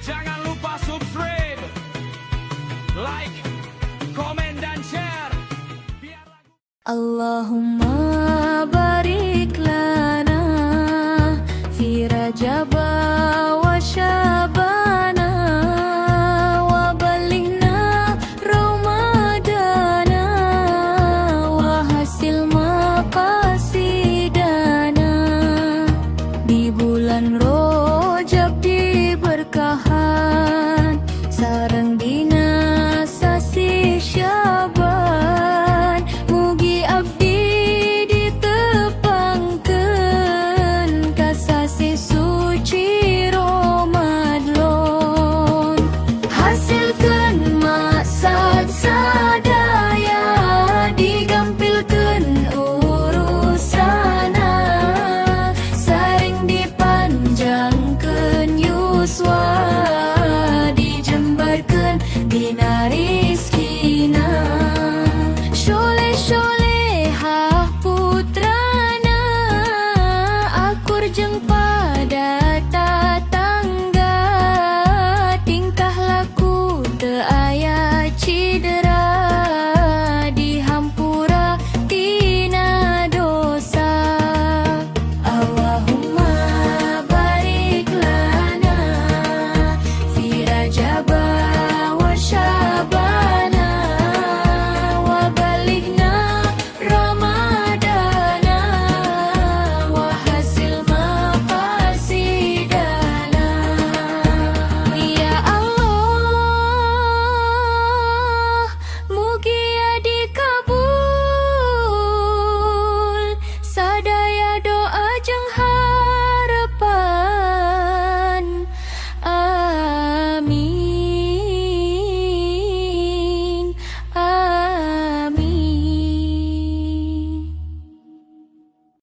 Jangan lupa subscribe, like, komen dan share. Allahumma barik lana fi Rajab wa Syabana wa balighna Ramadana wa hasil maqasidana. Di bulan Rajab diberkahan sareng dina sasi Syaban, mugi abdi ditepangkeun ka sasi suci Ramadan. Hasilkeun maksad sadaya, digampilkeun urusana, saring dipanjangkeun yuswa